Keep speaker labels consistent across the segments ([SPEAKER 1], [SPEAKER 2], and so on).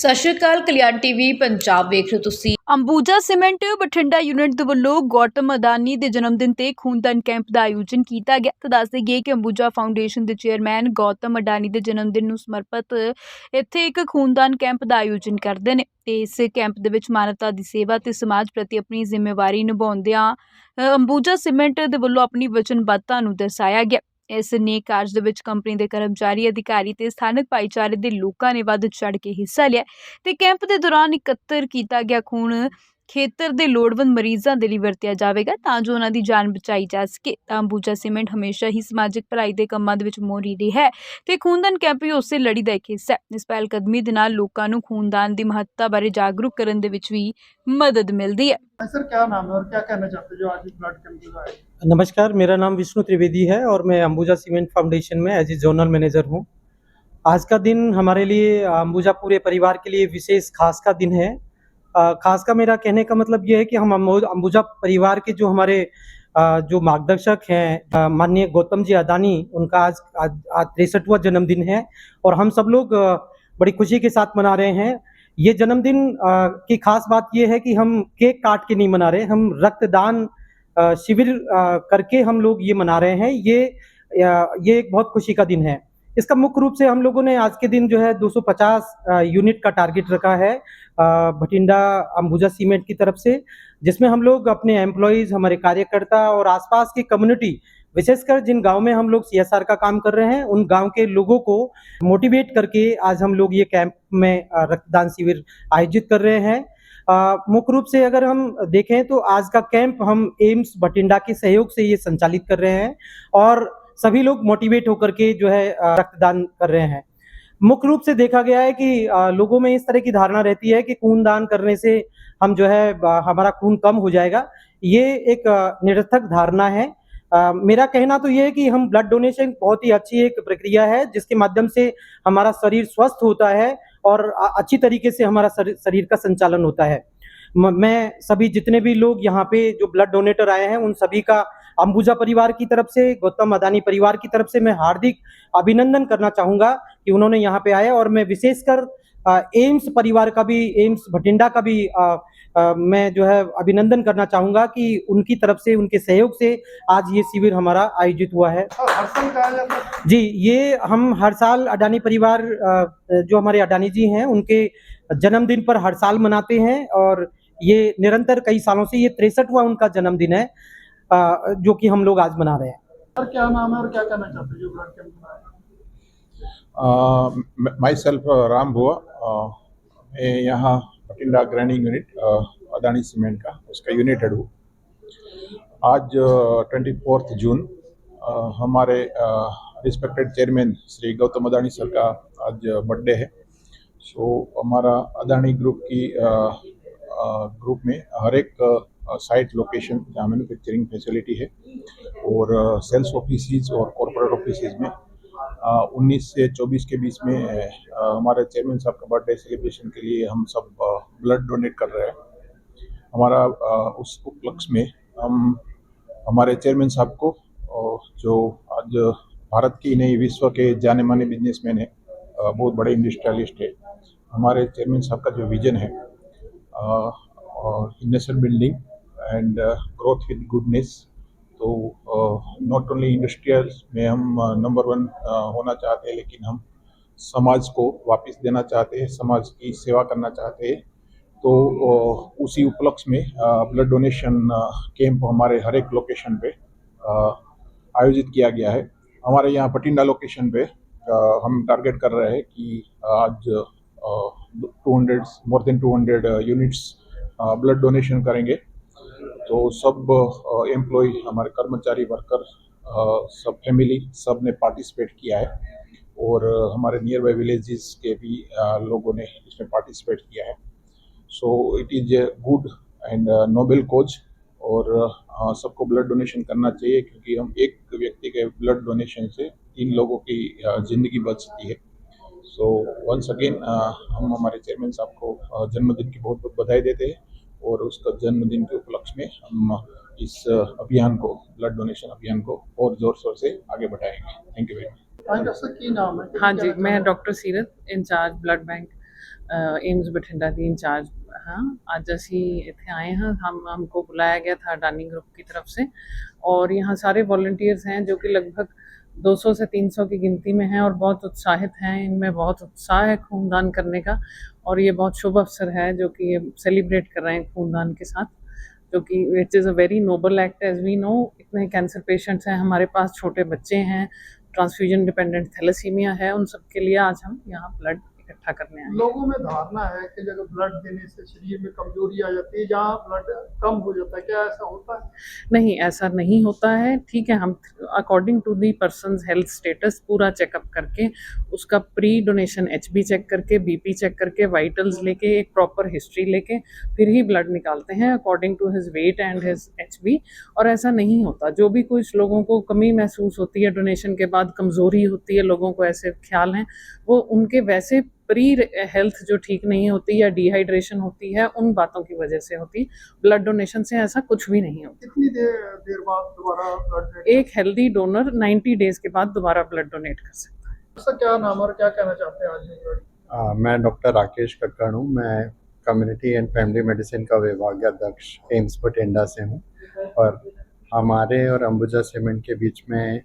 [SPEAKER 1] ਸਤਿ ਸ਼੍ਰੀ ਅਕਾਲ। ਕਲਿਆਣ ਟੀਵੀ ਪੰਜਾਬ ਵੇਖ ਰਹੇ ਹੋ ਤੁਸੀਂ।
[SPEAKER 2] ਅੰਬੂਜਾ ਸੀਮੈਂਟ ਬਠਿੰਡਾ ਯੂਨਿਟ ਦੇ ਵੱਲੋਂ ਗੌਤਮ ਅਦਾਨੀ ਦੇ ਜਨਮ ਦਿਨ ਤੇ ਖੂਨਦਾਨ ਕੈਂਪ ਦਾ ਆਯੋਜਨ ਕੀਤਾ ਗਿਆ। ਤਾਂ ਦੱਸ ਦੇਈਏ ਕਿ ਅੰਬੂਜਾ ਫਾਊਂਡੇਸ਼ਨ ਦੇ ਚੇਅਰਮੈਨ ਗੌਤਮ ਅਡਾਨੀ ਦੇ ਜਨਮ ਦਿਨ ਨੂੰ ਸਮਰਪਿਤ ਇੱਥੇ ਇੱਕ ਖੂਨਦਾਨ ਕੈਂਪ ਦਾ ਆਯੋਜਨ ਕਰਦੇ ਨੇ ਤੇ ਇਸ ਕੈਂਪ ਦੇ ਵਿੱਚ ਮਾਨਵਤਾ ਦੀ ਸੇਵਾ ਤੇ ਸਮਾਜ ਪ੍ਰਤੀ ਆਪਣੀ ਜ਼ਿੰਮੇਵਾਰੀ ਨਿਭਾਉਂਦਿਆਂ ਅੰਬੂਜਾ ਸੀਮੈਂਟ ਦੇ ਵੱਲੋਂ ਆਪਣੀ ਵਚਨਬੱਧਤਾ ਨੂੰ ਦਰਸਾਇਆ ਗਿਆ। ਇਸ ਨੇਕ ਕਾਰਜ ਦੇ ਵਿੱਚ ਕੰਪਨੀ ਦੇ ਕਰਮਚਾਰੀ, ਅਧਿਕਾਰੀ ਤੇ ਸਥਾਨਕ ਭਾਈਚਾਰੇ ਦੇ ਲੋਕਾਂ ਨੇ ਵੱਧ ਚੜ੍ਹ ਕੇ ਹਿੱਸਾ ਲਿਆ ਤੇ ਕੈਂਪ ਦੇ ਦੌਰਾਨ ਇਕੱਤਰ ਕੀਤਾ ਗਿਆ ਖੂਨ ਖੇਤਰ ਦੇ ਲੋੜਵੰਦ ਮਰੀਜ਼ਾਂ ਦੇ ਲਈ ਵਰਤਿਆ ਜਾਵੇਗਾ ਤਾਂ ਜੋ ਉਹਨਾਂ ਦੀ ਜਾਨ ਬਚਾਈ ਜਾ ਸਕੇ। ਤਾਂ ਅੰਬੂਜਾ ਸੀਮੈਂਟ ਹਮੇਸ਼ਾ ਹੀ ਸਮਾਜਿਕ ਭਲਾਈ ਦੇ ਕੰਮਾਂ ਦੇ ਵਿੱਚ ਮੋਹਰੀ ਰਹੀ ਹੈ ਤੇ ਖੂਨਦਾਨ ਕੈਂਪ ਵੀ ਉਸੇ ਲੜੀ ਦਾ ਇੱਕ ਹਿੱਸਾ ਹੈ। ਇਸ ਪਹਿਲ ਕਦਮੀ ਦੇ ਨਾਲ ਲੋਕਾਂ ਨੂੰ ਖੂਨਦਾਨ ਦੀ ਮਹੱਤਤਾ ਬਾਰੇ ਜਾਗਰੂਕ ਕਰਨ ਦੇ ਵਿੱਚ ਵੀ मदद मिलती है।
[SPEAKER 3] सर क्या नाम है और क्या कहना चाहते हैं जो आज ब्लड कैंप लगाया?
[SPEAKER 4] नमस्कार, मेरा नाम विष्णु त्रिवेदी है और मैं अंबुजा सीमेंट फाउंडेशन में एज ए जोनल मैनेजर हूँ। आज का दिन हमारे लिए अंबुजा पूरे परिवार के लिए विशेष खास का दिन है। खास का मेरा कहने का मतलब ये है कि हम अंबुजा परिवार के जो हमारे जो मार्गदर्शक हैं माननीय गौतम जी अडानी, उनका आज 63वां जन्मदिन है और हम सब लोग बड़ी खुशी के साथ मना रहे हैं। ये जन्मदिन की खास बात ये है कि हम केक काट के नहीं मना रहे, हम रक्तदान शिविर करके हम लोग ये मना रहे हैं। ये एक बहुत खुशी का दिन है। इसका मुख्य रूप से हम लोगों ने आज के दिन जो है 250 यूनिट का टारगेट रखा है भटिंडा अंबुजा सीमेंट की तरफ से, जिसमें हम लोग अपने एम्प्लॉयज़, हमारे कार्यकर्ता और आसपास की कम्युनिटी, विशेषकर जिन गांव में हम लोग सीएसआर का काम कर रहे हैं, उन गांव के लोगों को मोटिवेट करके आज हम लोग ये कैंप में रक्तदान शिविर आयोजित कर रहे हैं। मुख्य रूप से अगर हम देखें तो आज का कैंप हम एम्स भटिंडा के सहयोग से ये संचालित कर रहे हैं और सभी लोग मोटिवेट होकर के जो है रक्तदान कर रहे हैं। मुख्य रूप से देखा गया है कि लोगों में इस तरह की धारणा रहती है कि खून दान करने से हम जो है हमारा खून कम हो जाएगा। ये एक निरर्थक धारणा है। मेरा कहना तो ये है कि हम ब्लड डोनेशन बहुत ही अच्छी एक प्रक्रिया है जिसके माध्यम से हमारा शरीर स्वस्थ होता है और अच्छी तरीके से हमारा शरीर का संचालन होता है। मैं सभी जितने भी लोग यहाँ पे जो ब्लड डोनेटर आए हैं उन सभी का अंबुजा परिवार की तरफ से, गौतम अडानी परिवार की तरफ से मैं हार्दिक अभिनंदन करना चाहूँगा कि उन्होंने यहाँ पे आए और मैं विशेषकर एम्स परिवार का भी, एम्स भटिंडा का भी मैं जो है अभिनंदन करना चाहूँगा कि उनकी तरफ से, उनके सहयोग से आज ये शिविर हमारा आयोजित हुआ है।
[SPEAKER 3] हर साल कहा जाता है
[SPEAKER 4] जी, ये हम हर साल अडानी परिवार जो हमारे अडानी जी हैं उनके जन्मदिन पर हर साल मनाते हैं और ये निरंतर कई सालों से, ये 63वां उनका जन्मदिन है जो कि हम लोग आज मना रहे हैं।
[SPEAKER 3] सर क्या नाम है और क्या कहना चाहते हैं जो ब्लड कैंप लगाया?
[SPEAKER 5] माई सेल्फ राम बुआ, मैं यहाँ Bathinda grinding unit Adani cement का उसका यूनिट हेड हूँ। आज 24 जून हमारे respected chairman Shri Gautam Adani sir का आज बर्थडे है। सो हमारा अडानी ग्रुप की ग्रुप में हर एक साइट लोकेशन जहाँ मैन्युफैक्चरिंग फैसिलिटी है और सेल्स ऑफिस और कॉर्पोरेट ऑफिस में 19 से 24 के बीच में हमारे चेयरमैन साहब का बर्थडे सेलिब्रेशन के लिए हम सब ब्लड डोनेट कर रहे हैं। हमारा उस उपलक्ष्य में हम हमारे चेयरमैन साहब को, जो आज भारत की नहीं विश्व के जाने माने बिजनेसमैन है, बहुत बड़े इंडस्ट्रियलिस्ट है, हमारे चेयरमैन साहब का जो विजन है nation building and growth with goodness, तो नॉट ओनली इंडस्ट्रियल्स में हम नंबर 1 होना चाहते हैं, लेकिन हम समाज को वापस देना चाहते हैं, समाज की सेवा करना चाहते हैं। तो उसी उपलक्ष्य में ब्लड डोनेशन कैंप हमारे हर एक लोकेशन पे आयोजित किया गया है। हमारे यहाँ भटिंडा लोकेशन पे हम टारगेट कर रहे हैं कि आज 200 more than 200 units blood donation करेंगे। तो सब एम्प्लॉय, हमारे कर्मचारी, वर्कर, सब फैमिली, सब ने पार्टिसिपेट किया है और हमारे नियर बाई विलेजेस के भी लोगों ने इसमें पार्टिसिपेट किया है। So it is a good and noble cause और सबको ब्लड डोनेशन करना चाहिए क्योंकि हम एक व्यक्ति के ब्लड डोनेशन से 3 लोगों की ज़िंदगी बच सकती है। सो वंस अगेन हम हमारे चेयरमैन साहब को जन्मदिन की बहुत बहुत बधाई देते हैं और उसका जन्मदिन के उपलक्ष्य में हम इस अभियान को, ब्लड डोनेशन अभियान को और जोर शोर से आगे बढ़ाएंगे। Thank you very much.
[SPEAKER 3] हाँ डॉक्टर की नाम है?
[SPEAKER 6] हाँ जी, मैं doctor Seerat, incharge blood bank AIIMS Bathinda ਦੀ इंचार्ज। हाँ, आज ਅਸੀਂ ਇੱਥੇ आए हैं, हमको बुलाया गया था अडानी ग्रुप की तरफ से, और यहाँ सारे वॉलंटियर्स हैं जो कि लगभग 200 से 300 की गिनती में हैं और बहुत उत्साहित हैं। इनमें बहुत उत्साह है खूनदान करने का, और ये बहुत शुभ अवसर है जो कि ये सेलिब्रेट कर रहे हैं खूनदान के साथ, जो कि it is a very noble act. As we know, इतने कैंसर पेशेंट्स हैं हमारे पास, छोटे बच्चे हैं, ट्रांसफ्यूजन डिपेंडेंट थैलेसीमिया है, उन सब के लिए आज हम यहाँ ब्लड इकट्ठा करने आए हैं।
[SPEAKER 3] लोगों में धारणा है कि जब ब्लड देने से शरीर में कमजोरी आ जाती है, जहाँ ब्लड कम हो जाता है, क्या ऐसा होता है?
[SPEAKER 6] नहीं, ऐसा नहीं होता है। ठीक है, हम according to the person's health status पूरा चेकअप करके, उसका प्री डोनेशन एचबी चेक करके, बीपी चेक करके, वाइटल्स लेके, एक प्रॉपर हिस्ट्री लेके फिर ही ब्लड निकालते हैं according to his weight and his HB. और ऐसा नहीं होता, जो भी कुछ लोगों को कमी महसूस होती है डोनेशन के बाद, कमज़ोरी होती है, लोगों को ऐसे ख्याल हैं, वो उनके वैसे प्री हेल्थ जो ठीक नहीं होती या डिहाइड्रेशन होती है, उन बातों की वजह से होती। ब्लड डोनेशन से ऐसा कुछ भी नहीं होता।
[SPEAKER 3] कितनी देर बाद दोबारा ब्लड?
[SPEAKER 6] एक हेल्दी डोनर 90 डेज के बाद दोबारा ब्लड डोनेट कर सकता है।
[SPEAKER 3] उसका क्या नाम और क्या कहना चाहते हैं आज ये ब्लड?
[SPEAKER 7] मैं डॉक्टर राकेश कक्कड़ हूँ। मैं कम्युनिटी एंड फैमिली मेडिसिन का विभागीय अध्यक्ष एम्स बठिंडा से हूँ, और हमारे और अंबुजा सीमेंट के बीच में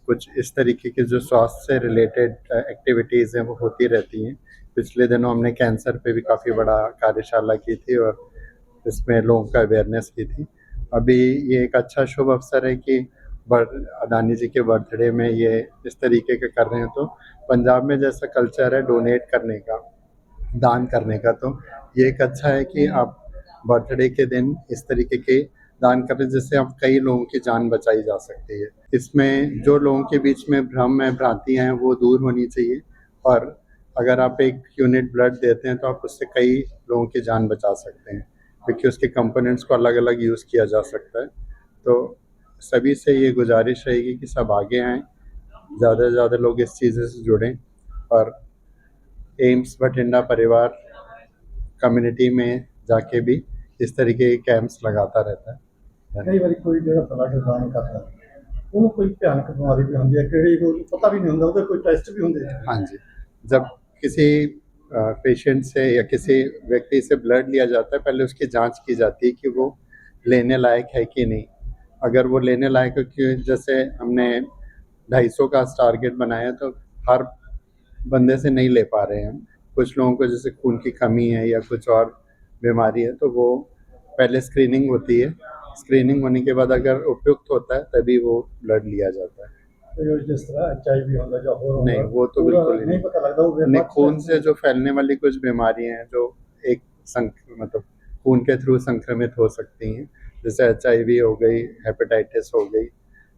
[SPEAKER 7] कुछ इस तरीके की जो स्वास्थ्य से रिलेटेड एक्टिविटीज़ हैं वो होती रहती हैं। पिछले दिनों हमने कैंसर पे भी काफ़ी बड़ा कार्यशाला की थी और इसमें लोगों का अवेयरनेस की थी। अभी ये एक अच्छा शुभ अवसर है कि अडानी जी के बर्थडे में ये इस तरीके के कर रहे हैं। तो पंजाब में जैसा कल्चर है डोनेट करने का, दान करने का, तो ये एक अच्छा है कि आप बर्थडे के दिन इस तरीके के दान करें, जिससे आप कई लोगों की जान बचाई जा सकती है। इसमें जो लोगों के बीच में भ्रम है, भ्रांतियाँ हैं, वो दूर होनी चाहिए, और अगर आप एक यूनिट ब्लड देते हैं तो आप उससे कई लोगों की जान बचा सकते हैं, क्योंकि उसके कंपोनेंट्स को अलग अलग यूज़ किया जा सकता है। तो सभी से ये गुजारिश रहेगी कि सब आगे आएँ, ज़्यादा से ज़्यादा लोग इस चीज़ से जुड़ें, और एम्स बठिंडा परिवार कम्युनिटी में जाके भी इस तरीके के कैंप्स लगाता रहता है।
[SPEAKER 8] कई बार कोई जो ब्लड दान करता है ਉਹਨੂੰ कोई भयानक बीमारी भी होती है, किहड़ी कोई पता भी नहीं होता, ਉਹਦੇ कोई टेस्ट भी होंगे?
[SPEAKER 7] हाँ जी, जब किसी पेशेंट से या किसी व्यक्ति से ब्लड लिया जाता है, पहले उसकी जांच की जाती है कि वो लेने लायक है कि नहीं। अगर वो लेने लायक है, कि जैसे हमने 250 का टारगेट बनाया, तो हर बंदे से नहीं ले पा रहे हैं हम। कुछ लोगों को जैसे खून की कमी है या कुछ और बीमारी है, तो वो पहले स्क्रीनिंग होती है। स्क्रीनिंग होने के बाद अगर उपयुक्त होता है तभी वो ब्लड लिया जाता है।
[SPEAKER 8] तो जिस तरह HIV होगा या और
[SPEAKER 7] नहीं, वो तो बिल्कुल
[SPEAKER 8] नहीं पता लगता।
[SPEAKER 7] नहीं, खून से जो फैलने वाली कुछ बीमारियां हैं जो एक मतलब खून के थ्रू संक्रमित हो सकती हैं, जैसे HIV हो गई, हेपेटाइटिस हो गई,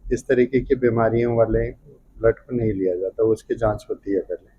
[SPEAKER 7] इस तरीके की बीमारियों वाले ब्लड को नहीं लिया जाता, उसकी जांच होती है पहले।